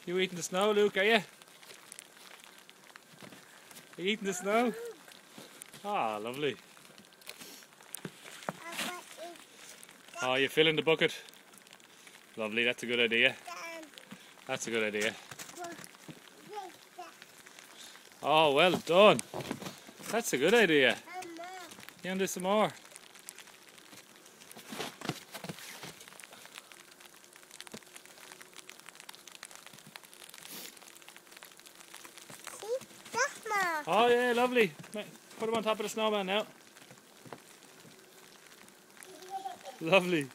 You eating the snow, Luke, are you? Are you eating the snow? Ah, lovely. Oh, you filling the bucket? Lovely, that's a good idea. That's a good idea. Oh, well done. That's a good idea. You want to do some more? Oh yeah, lovely. Put them on top of the snowman now. Lovely.